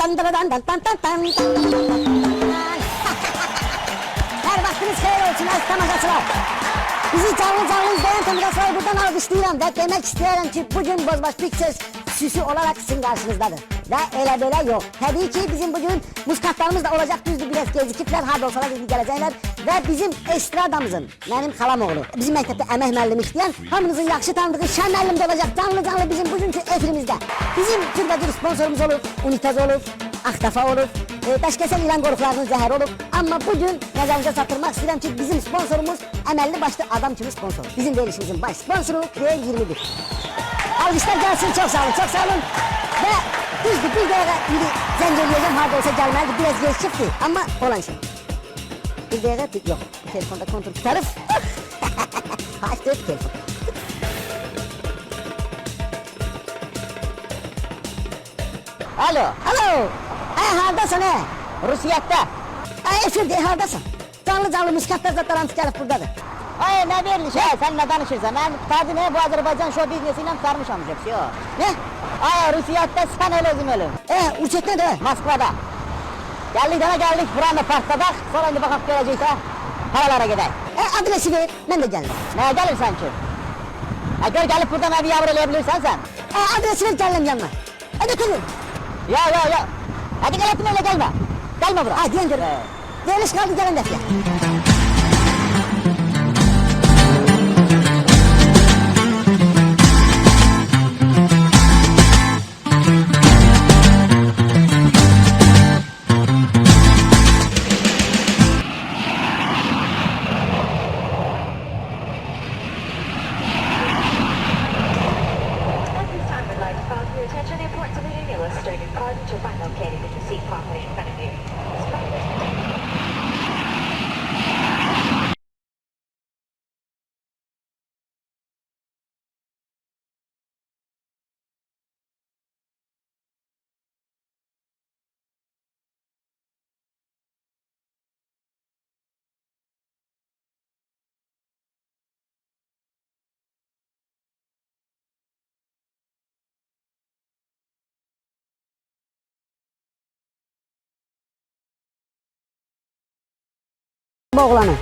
Her vaktiniz hayır olsun aziz tamaşaçılar. Bizi canlı izleyen tamaşaçıları buradan alkışlayıram ve demek isterim ki bugün Bozbaş Pictures süsü olarak sizin karşınızdadır. Ve öyle böyle yok. Tabii ki bizim bugün muskatlarımız da olacak, düzdür biraz gecikipler, hard olsalar ilgi geləcəklər. Ve bizim estradamızın, benim halam oğlu, bizim mektepte emək müəllimi işleyen, hamınızın yaxşı tanıdığı Şən müəllim de olacak canlı bizim bugünkü efirimizde. Bizim türbədir sponsorumuz olur, Unitaz olur, Aktafa olur, Daşkəsən İlan qorxularının zəhəri olur. Amma bugün nəzərinizə çatdırmaq istəyirəm ki, bizim sponsorumuz əməlli başlı adam kimi sponsor. Bizim verilişimizin baş sponsoru D21. Alkışlar gelsin, çok sağ olun, çok sağ olun. Ve düzdür, bir dəqiqə indi zəng eləyəcəm, harada olsa gəlməlidir, biraz geç çıxdı, amma olan şey. Bir dəqiqə, yok, telefonda kontrol tutarız. Açtı telefon. Alo, alo. Hardasın he? Rusiyatta. Efirde, hardasın. Canlı muskatlar zatarantı gelip buradadır. Ay ne veriliş he, seninle danışırsan. Ben tadı ne bu Azerbaycan show biznesiyle sarmışam hepsi o. Ne? Ay Rusiyatta sen ölüm. Uçak ne de? Moskva'da. Geldik buranın partladak. Sonra indi bakıp gelecekse paralara gidelim. Adresi ver, ben de geldim. Ne gelirsen ki? Gör gelip buradan bir yavru eleyebilirsen sen. Adresi ver geldim yanına. Hadi kızım. Ya. Hadi gel etme öyle gelme. Gelme buraya. Hadi gel. Veriliş kaldı gelen defter. Bu oğlanı.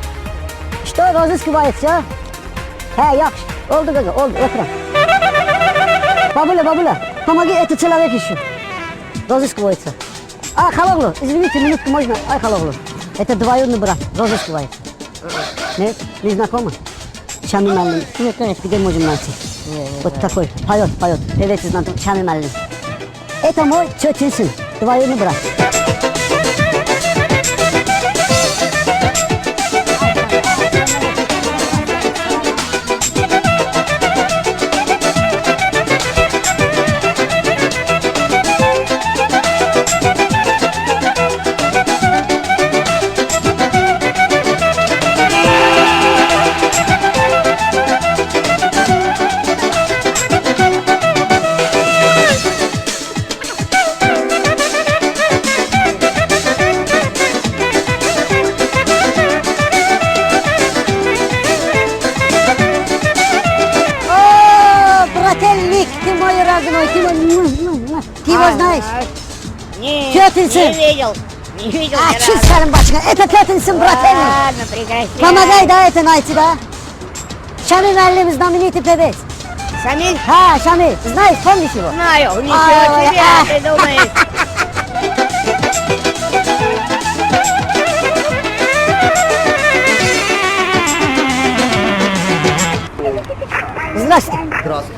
İşte o Rozis kıvayet ya. He yakış. Oldu kızı, oldu. Oturam. Babula. Помоги это человек еще. Розис кывayet. Халоглу, извините, минутку можно? Халоглу. Это двоюродный брат, Розис кывayet. Нет? Не знакомы? Şamil Мәллим. Нет, конечно. Где можем найти? Вот такой, поет. Певец из Şamil Мәллим. Это мой тетин сын, двоюродный брат. Ты его знаешь? Нет, Тетин сын. не видел ни Чуть разу. скажем, бачка, это тетин сын, брательник. Ладно, прекрати. Помогай, да, это найти, да? Şamil Мәллим, знаменитый певец. Шамиль? Шамиль, знаешь, помнишь его? Знаю, ничего себе, ты думаешь. Здравствуй. Здравствуй.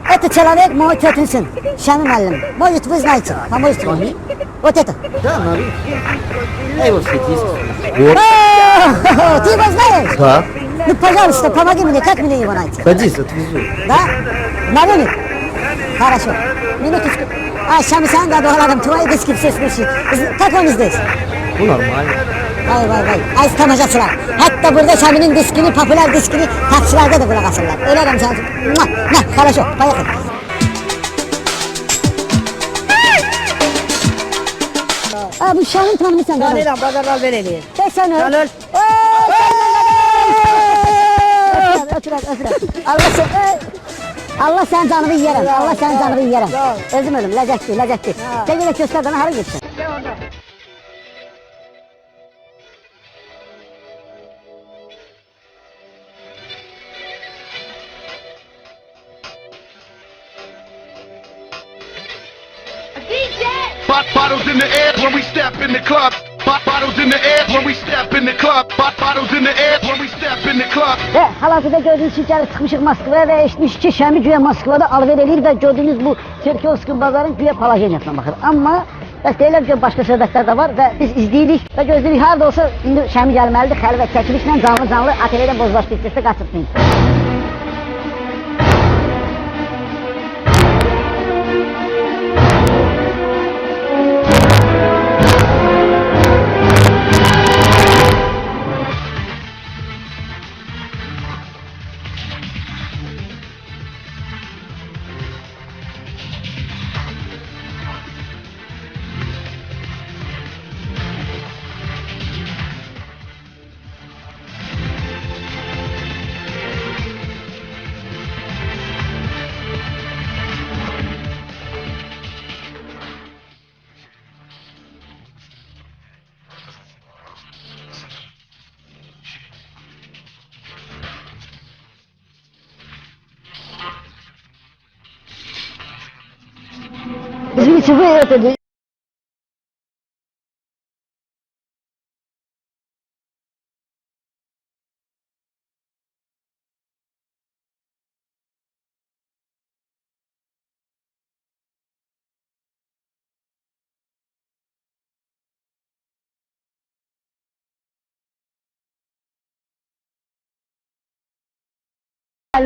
Это человек мой тетин сын, Şamil Мәллим. Может, вы знаете, поможете вам? Шамиль? Вот это. Да, Нарик. Я его светист. Вот. Ты его знаешь? Да. Ну, пожалуйста, помоги мне, как мне его найти? Садись, отвезу. Да? На рынок? Хорошо. Минуточку. Şamil sen de doğaladım. Твои диски все слушай. Как он здесь? Ну, нормально. Vay. Aziz tamaşaçılar. Hatta burada Şamil'in diskini, popüler diskini taksilerde de kulak asırlar. Öyle adam sana. Хорошо, поехали. Bu Şamil tanımı sen de. Tanıyorum, pazarlar belediye. Tek sen öl. Tanır. Otur. Allah sen. Allah sənin canını yiyərəm, Allah sənin canını yiyərəm. Sağ ol. Özüm ölüm, ləzzətli, ləzzətli. Sən yenə göstər bana, hara getsin? Bottles in the air when we step in the club. Bottles in the air when we step in the club. Bottles in the air when we step in the club. Və hal-hazırda gördüyünüz kimi gəlib çıxmışıq Moskvaya və eşitmişik ki, Şəmi güya Moskvada alver eləyir və gördüyünüz bu Çerkezovski bazarın güya palajeniyasına baxır. Amma bəs deyirlər ki, başqa söhbətlər də var və biz izləyirik və gözləyirik. Harada olsa indi Şəmi gəlməlidir, xəlvət çəkilişlə canlı ateliyədən Bozbaş Piksesdə qaçırtmayın. Извините, вы это...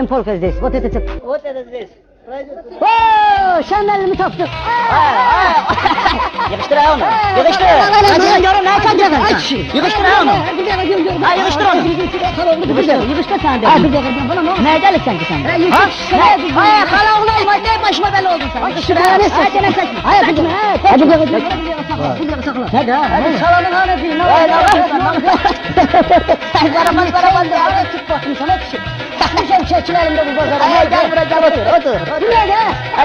Полка здесь, вот это... Вот это здесь. Ooo, Şəməlimi tapdıq. Yığışdır ha onu. Yığışdır. Hadi görün ne çəkəcəksən. Yığışdır ha onu. Ha, yığışdır onu. Yığışdır sen de. Bir dəqiqə, bana ne oldu? Neye gəlirsən ki sen? Hayır, hala oğlu olmaz, ne başıma belə oldun sen? Hadi ne çəkmə. Hayır, bir dəqiqə. Hadi bir dəqiqə sakla. Hadi ha. Hadi salanın ha ne diyeyim. Sen karamaz diye hava çık bakayım sana kişi. Takmışım çekilerimde bu pazara. Gel buraya gel otur. Bu ne de?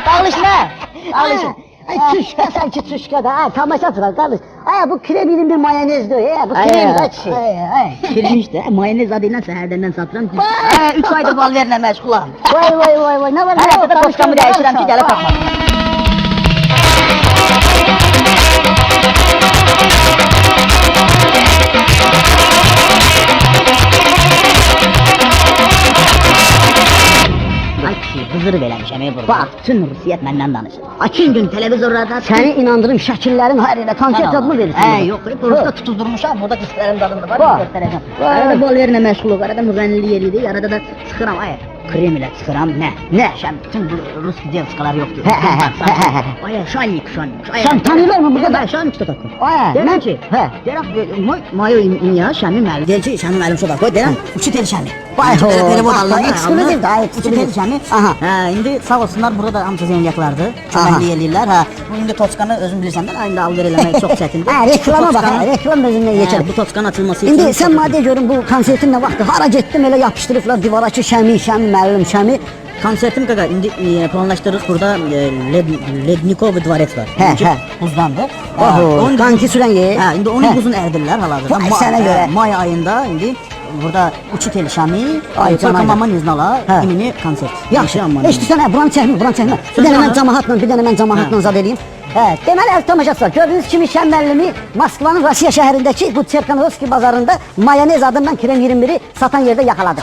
Dağılış ne? Dağılış. Ay çüşka sanki çüşka da. Tamaşa sıra kardeş. Ay bu kirebirin bir mayonez diyor ya. Bu kirem kaç şey. Kirmiş de mayonez adıyla səhərdən satıram ki. 3 ayda bal verlə məşğulam. Vay ne var? Hər hafta da poçtamı dəyişirəm ki gəlib baxma. Ay kişi, hızırı beləmişəm burada. Bax. Bütün Rusiyyət məndən danışır. Açın gün televizorlarda... Seni inandırım şəkillərin hər yerdə konser adını verirsin. Yox, burada tutuzdurmuşam, burada kişilərin dadında var, Bax. göstərəcəm. Bax. Arada bol verlə məşğuluq, arada müğənniliyi yeridir, arada da çıxıram, krem ilə çıxıram, nə? Şəm, bütün bu Rus devskalar yoxdur. Şannik. Sen tanıyorlar mı burada da? Şannik da takır. Ay, Deyirəm ki, mayo imya Şəmi müəllim. Deyir ki, Şəmi müəllim şurada qoy, deyirəm, uçu tel Şəmi. Vay ho, Telefon bax, alınır, ekskluziv də, uçu tel Şəmi. Aha. İndi sağ olsunlar, burada da hamısı zeyniyyətlərdir, köməkli eləyirlər. Bu indi Toçkanı özün bilirsən də, indi alver eləmək çox çətindir. Reklama bak, reklam özündən geçer. Bu Toçkanın açılması için... İndi sen madde görün bu konsertin ne vakti, hara getdim elə yapışdırıblar divara ki Şəmi, müəllim Şəmi. Konsertim qaqa, indi planlaşdırırıq, burada Lednikov dvarets var. Buzdandır. Qanki sürən yer. İndi onun buzunu ərdirlər hal-hazırda. Vay sənə görə. May ayında indi burada uçu tel Şəmi, Ay, canım. Türk Mama Niznala, imini konsert. Yaxşı, eşitirsən, buranı çəkmə. Bir dənə mən cəmahatla zad edeyim. Deməli, əziz tamaşaçılar, gördüyünüz kimi Şəm müəllimi Moskvanın Rusiya şəhərindəki bu Çerkanovski bazarında mayonez adından krem 21'i satan yerdə yaxaladı.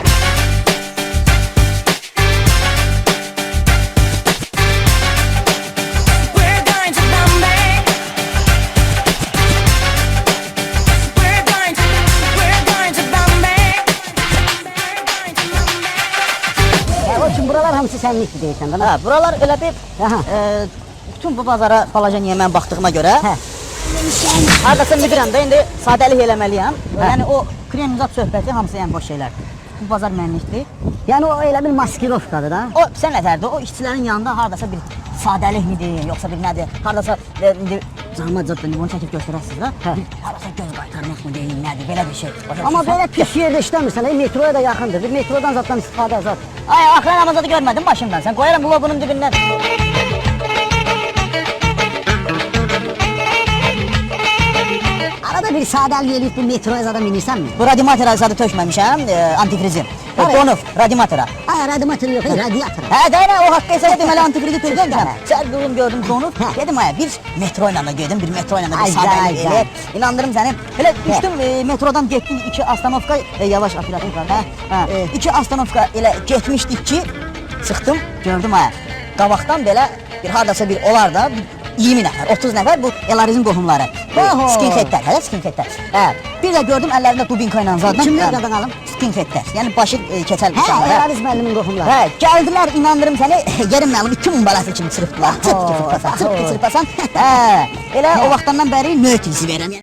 O üçün buralar hamısı sənlikdir deyirsən də. Buralar elə bir, Aha. bütün bu bazara balaca niyə mən baxdığıma görə, hardasa müdirəm də, indi sadəlik eləməliyəm. Yəni o kremizat söhbəti hamısı yəni boş şeylərdir. Bu bazar mənlikdir. Yəni o elə bir maskirovkadır da. O sən nətərdir? O işçilərin yanında hardasa bir sadəlik midir, yoxsa bir nədir? Hardasa indi zahmet zətlə bunu çəkib göstərəsiniz də. Hardasa göz qaytarmaq mı deyil, nədir? Belə bir şey. Amma belə pis yerdə işləmirsən, metroya da yaxındır. Bir metrodan zatdan istifadə zat. Ay, axıran Ramazan'da görmədim başımdan. Sən qoyaram bu lobunun dibindən. Arada bir sadəlik eləyib bu metroya zaten minirsən mi? Bu radiatora zadı tökməmişəm, antifrizim. Tabii. Donov, radiatora. Ay, radiator yox, radiator. Hə, deyirəm, o haqq hesab deməli antifrizi tökməmişəm. Sərqılım gördüm donub. Dedim, ay, bir metro ilə də gedim, bir metro ilə də bir Ay, sadəlik ay, eləyib. ay. İnandırım səni. Elə düşdüm metrodan getdim 2 astanovka, yavaş operativ var. Hə, 2 astanovka elə getmişdik ki, çıxdım, gördüm, ay, qabaqdan belə bir hardasa bir olar da 20 nəfər, 30 nəfər bu Elarizin qohumları. Oho. Skinheadlər, hələ skinheadlər. Hə, bir də gördüm əllərində dubinka ilə zaten. Kimlər qadınalım? Skinheadlər, yəni başı keçəl Hə, insanlar. Elariz müəllimin qohumları. Hə, gəldilər, inandırım səni, yerim mənim 2000 balası kimi çırpdılar. Çıt ki çırpasan, çıt ki çırpasan. Hə, elə o vaxtdan bəri nöt izi verəm.